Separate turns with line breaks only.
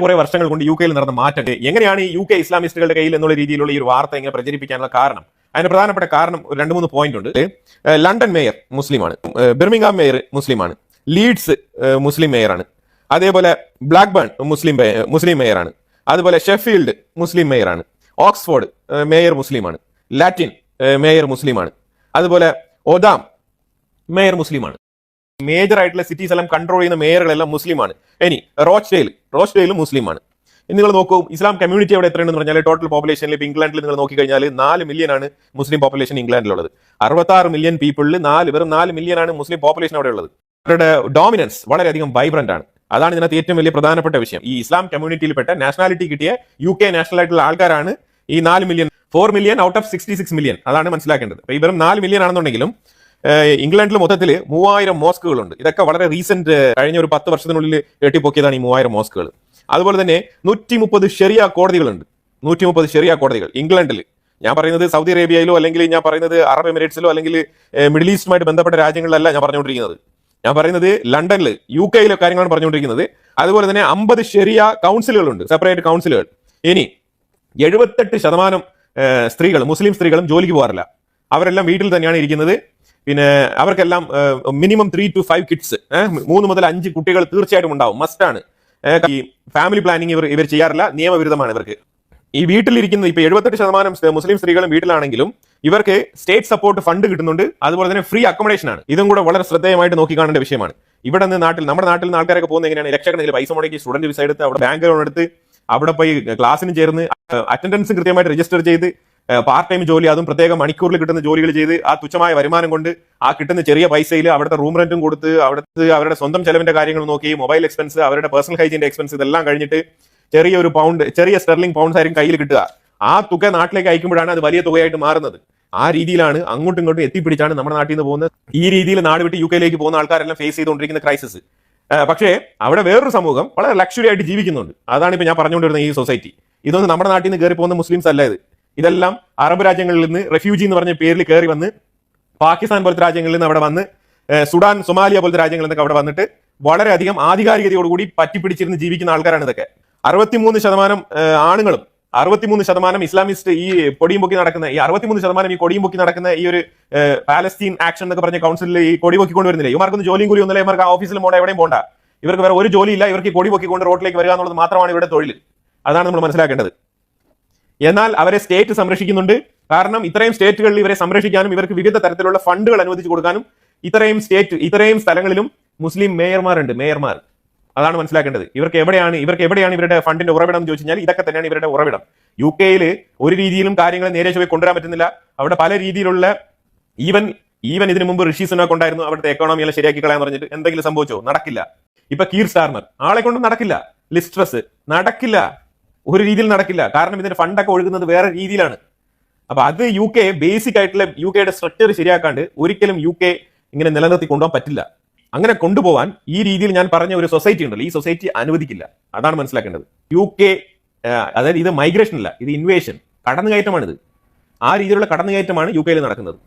കുറെ വർഷങ്ങൾ കൊണ്ട് യു കെയിൽ നടന്ന മാറ്റം എങ്ങനെയാണ് ഈ യു കെ ഇസ്ലാമിസ്റ്റുകളുടെ കയ്യിൽ എന്നുള്ള രീതിയിലുള്ള ഈ ഒരു വാർത്ത ഇങ്ങനെ പ്രചരിപ്പിക്കാനുള്ള കാരണം? അതിന് പ്രധാനപ്പെട്ട കാരണം 2-3 പോയിന്റ് ഉണ്ട്. ലണ്ടൻ മേയർ മുസ്ലിമാണ്, ബിർമിംഗാം മേയർ മുസ്ലിമാണ്, ലീഡ്സ് മുസ്ലിം മേയറാണ്, അതേപോലെ ബ്ലാക്ക്ബേൺ മുസ്ലിം മേയറാണ്, അതുപോലെ ഷെഫീൽഡ് മുസ്ലിം മേയറാണ്, ഓക്സ്ഫോർഡ് മേയർ മുസ്ലിമാണ്, ലാറ്റിൻ മേയർ മുസ്ലിമാണ്, അതുപോലെ ഒദാം മേയർ മുസ്ലിമാണ്. മേജർ ആയിട്ടുള്ള സിറ്റീസ് എല്ലാം കൺട്രോൾ ചെയ്യുന്ന മേയറുകളെല്ലാം മുസ്ലിമാണ്. ഇനി റോച്ച്ഡെയിലും മുസ്ലിമാണ്. നിങ്ങൾ നോക്കൂ, ഇസ്ലാം കമ്മ്യൂണിറ്റി അവിടെ എത്രയുണ്ടെന്ന് പറഞ്ഞാൽ ടോട്ടൽ പോപ്പുലേഷനിൽ ഇപ്പോൾ ഇംഗ്ലണ്ടിൽ നിങ്ങൾ നോക്കിക്കഴിഞ്ഞാൽ 4 മില്യൺ ആണ് മുസ്ലിം പോപ്പുലേഷൻ ഇംഗ്ലണ്ടിലുള്ളത്. 66 മില്യൺ പീപ്പിളിൽ വെറും 4 മില്യൺ ആണ് മുസ്ലിം പോപ്പുലേഷൻ അവിടെ ഉള്ളത്. അവരുടെ ഡോമിനൻസ് വളരെയധികം വൈബ്രന്റ് ആണ്. അതാണ് ഇതിനകത്ത് ഏറ്റവും വലിയ പ്രധാനപ്പെട്ട വിഷയം. ഈ ഇസ്ലാം കമ്മ്യൂണിറ്റിയിൽപ്പെട്ട നാഷണാലിറ്റി കിട്ടിയ യു കെ നാഷണൽ ആയിട്ടുള്ള ആൾക്കാരാണ് ഈ 4 million. 4 million out of 66 million. അതാണ് മനസ്സിലാക്കേണ്ടത്. ഈ വെറും 4 മില്യൺ ആണെന്നുണ്ടെങ്കിലും ഇംഗ്ലണ്ടിൽ മൊത്തത്തിൽ 3000 മോസ്കുകളുണ്ട്. ഇതൊക്കെ വളരെ റീസെന്റ് കഴിഞ്ഞ ഒരു 10 വർഷത്തിനുള്ളിൽ എട്ടിപ്പൊക്കിയതാണ് ഈ 3000 മോസ്കുകൾ. അതുപോലെ തന്നെ 130 ഷെറിയ കോടതികളുണ്ട്. 130 ഷെറിയ കോടതികൾ ഇംഗ്ലണ്ടിൽ. ഞാൻ പറയുന്നത് സൗദി അറേബ്യയിലോ അല്ലെങ്കിൽ ഞാൻ പറയുന്നത് അറബ് എമിറേറ്റ്സിലോ അല്ലെങ്കിൽ മിഡിൽ ഈസ്റ്റുമായിട്ട് ബന്ധപ്പെട്ട രാജ്യങ്ങളിലല്ല ഞാൻ പറഞ്ഞുകൊണ്ടിരിക്കുന്നത്. ഞാൻ പറയുന്നത് ലണ്ടനിൽ യു കെയിലെ കാര്യങ്ങളാണ് പറഞ്ഞുകൊണ്ടിരിക്കുന്നത്. അതുപോലെ തന്നെ 50 ഷെറിയ കൗൺസിലുകളുണ്ട്, സെപ്പറേറ്റ് കൗൺസിലുകൾ. ഇനി 78% സ്ത്രീകൾ, മുസ്ലിം സ്ത്രീകളും ജോലിക്ക് പോകാറില്ല. അവരെല്ലാം വീട്ടിൽ തന്നെയാണ് ഇരിക്കുന്നത്. പിന്നെ അവർക്കെല്ലാം മിനിമം 3 to 5 കിഡ്സ്, 3 മുതൽ 5 കുട്ടികൾ തീർച്ചയായിട്ടും ഉണ്ടാവും, മസ്റ്റാണ്. ഈ ഫാമിലി പ്ലാനിങ് ഇവർ ചെയ്യാറില്ല, നിയമവിരുദ്ധമാണ് ഇവർക്ക്. ഈ വീട്ടിലിരിക്കുന്ന ഇപ്പൊ 78% മുസ്ലിം സ്ത്രീകളും വീട്ടിലാണെങ്കിലും ഇവർക്ക് സ്റ്റേറ്റ് സപ്പോർട്ട് ഫണ്ട് കിട്ടുന്നുണ്ട്. അതുപോലെ തന്നെ ഫ്രീ അക്കോമഡേഷൻ ആണ്. ഇതും കൂടെ വളരെ ശ്രദ്ധേയമായിട്ട് നോക്കി കാണേണ്ട വിഷയമാണ്. ഇവിടെ നിന്ന് നമ്മുടെ നാട്ടിൽ നിന്ന് ആൾക്കാരൊക്കെ പോകുന്നത് എങ്ങനെയാണ്? ലക്ഷക്കണക്കിന് പൈസ മുടക്കി സ്റ്റുഡന്റ് വിസ എടുത്ത് അവിടെ ബാങ്ക് ലോൺ എടുത്ത് അവിടെ പോയി ക്ലാസ്സിന് ചേർന്ന് അറ്റൻഡൻസ് കൃത്യമായിട്ട് രജിസ്റ്റർ ചെയ്ത് പാർട്ട് ടൈം ജോലി, അതും പ്രത്യേക മണിക്കൂറിൽ കിട്ടുന്ന ജോലികൾ ചെയ്ത് ആ തുച്ഛമായ വരുമാനം കൊണ്ട് ആ കിട്ടുന്ന ചെറിയ പൈസയിൽ അവിടുത്തെ റൂം റെന്റും കൊടുത്ത് അവിടുത്തെ അവരുടെ സ്വന്തം ചെലവിന്റെ കാര്യങ്ങൾ നോക്കി മൊബൈൽ എക്സ്പെൻസ്, അവരുടെ പേഴ്സണൽ ഹൈജീന്റെ എക്സ്പെൻസ് ഇതെല്ലാം കഴിഞ്ഞിട്ട് ചെറിയ സ്റ്റെർലിംഗ് പൗണ്ട്സ് ആയിരിക്കും കയ്യിൽ കിട്ടുക. ആ തുക നാട്ടിലേക്ക് അയക്കുമ്പോഴാണ് അത് വലിയ തുകയായിട്ട് മാറുന്നത്. ആ രീതിയിലാണ് അങ്ങോട്ടും ഇങ്ങോട്ടും എത്തിപ്പിടിച്ചാണ് നമ്മുടെ നാട്ടിൽ നിന്ന് പോകുന്നത്. ഈ രീതിയിൽ നാട് വിട്ട് യു കെയിലേക്ക് പോകുന്ന ആൾക്കാരെല്ലാം ഫേസ് ചെയ്തുകൊണ്ടിരിക്കുന്ന ക്രൈസിസ്. പക്ഷേ അവിടെ വേറൊരു സമൂഹം വളരെ ലക്ഷറി ആയിട്ട് ജീവിക്കുന്നുണ്ട്. അതാണ് ഇപ്പൊ ഞാൻ പറഞ്ഞുകൊണ്ടിരുന്ന ഈ സൊസൈറ്റി. ഇതൊന്നും നമ്മുടെ നാട്ടിൽ നിന്ന് കയറി പോകുന്ന മുസ്ലിംസ് അല്ല. ഇതെല്ലാം അറബ് രാജ്യങ്ങളിൽ നിന്ന് റെഫ്യൂജി എന്ന് പറഞ്ഞ പേരിൽ കയറി വന്ന് പാകിസ്ഥാൻ പോലത്തെ രാജ്യങ്ങളിൽ നിന്ന് അവിടെ വന്ന് സുഡാൻ, സൊമാലിയ പോലത്തെ രാജ്യങ്ങളിൽ നിന്നൊക്കെ അവിടെ വന്നിട്ട് വളരെയധികം ആധികാരികതയോടുകൂടി പറ്റിപ്പിടിച്ചിരുന്ന് ജീവിക്കുന്ന ആൾക്കാരാണ് ഇതൊക്കെ. 63% ആണുങ്ങളും 63% ഇസ്ലാമിസ്റ്റ് ഈ കൊടിയും പൊക്കി നടക്കുന്ന, ഈ 63% ഈ കൊടിയും പൊക്കി നടക്കുന്ന ഈ ഒരു പാലസ്തീൻ ആക്ഷൻ എന്നൊക്കെ പറഞ്ഞ കൗൺസിലിൽ ഈ കൊടി പൊക്കിക്കൊണ്ട് വരുന്നില്ല. ഇവർക്കൊന്നും ജോലിയും കൂലി ഒന്നുമില്ല. ഇവർക്ക് ഓഫീസിലും പോകണ്ട, എവിടെയും പോകണ്ട. ഇവർക്ക് വേറെ ഒരു ജോലിയില്ല. ഇവർക്ക് കൊടി പൊക്കിക്കൊണ്ട് റോഡിലേക്ക് വരിക എന്നുള്ളത് മാത്രമാണ് ഇവരുടെ തൊഴിൽ. അതാണ് നമ്മൾ മനസ്സിലാക്കേണ്ടത്. എന്നാൽ അവരെ സ്റ്റേറ്റ് സംരക്ഷിക്കുന്നുണ്ട്. കാരണം ഇത്രയും സ്റ്റേറ്റുകളിൽ ഇവരെ സംരക്ഷിക്കാനും ഇവർക്ക് വിവിധ തരത്തിലുള്ള ഫണ്ടുകൾ അനുവദിച്ചു കൊടുക്കാനും ഇത്രയും സ്ഥലങ്ങളിലും മുസ്ലിം മേയർമാർ. അതാണ് മനസ്സിലാക്കേണ്ടത്. ഇവർക്ക് എവിടെയാണ് ഇവരുടെ ഫണ്ടിന്റെ ഉറവിടം എന്ന് ചോദിച്ചു കഴിഞ്ഞാൽ ഇതൊക്കെ തന്നെയാണ് ഇവരുടെ ഉറവിടം. യു കെയിൽ ഒരു രീതിയിലും കാര്യങ്ങൾ നേരെ ചൊവ്വേ കൊണ്ടുവരാൻ പറ്റുന്നില്ല. അവിടെ പല രീതിയിലുള്ള ഈവൻ ഇതിനു മുമ്പ് ഋഷി സുനാക്ക് ഉണ്ടായിരുന്നു. അവിടുത്തെ എക്കോണമി എല്ലാം ശരിയാക്കി കളയാന്ന് പറഞ്ഞിട്ട് എന്തെങ്കിലും സംഭവിച്ചോ? നടക്കില്ല. ഇപ്പൊ കീർ സ്റ്റാർമർ, ആളെ കൊണ്ടും നടക്കില്ല. ലിസ്ട്രസ് നടക്കില്ല, ഒരു രീതിയിൽ നടക്കില്ല. കാരണം ഇതിന്റെ ഫണ്ടൊക്കെ ഒഴുകുന്നത് വേറെ രീതിയിലാണ്. അപ്പൊ അത് യു കെ ബേസിക് ആയിട്ടുള്ള യു കെയുടെ സ്ട്രക്ചർ ശരിയാക്കാണ്ട് ഒരിക്കലും യു കെ ഇങ്ങനെ നിലനിർത്തി കൊണ്ടുപോകാൻ പറ്റില്ല. അങ്ങനെ കൊണ്ടുപോകാൻ ഈ രീതിയിൽ ഞാൻ പറഞ്ഞ ഒരു സൊസൈറ്റി ഉണ്ടല്ലോ, ഈ സൊസൈറ്റി അനുവദിക്കില്ല. അതാണ് മനസ്സിലാക്കേണ്ടത്. യു കെ, അതായത് ഇത് മൈഗ്രേഷൻ അല്ല, ഇത് ഇൻവേഷൻ, കടന്നുകയറ്റമാണിത്. ആ രീതിയിലുള്ള കടന്നുകയറ്റമാണ് യു കെയിൽ നടക്കുന്നത്.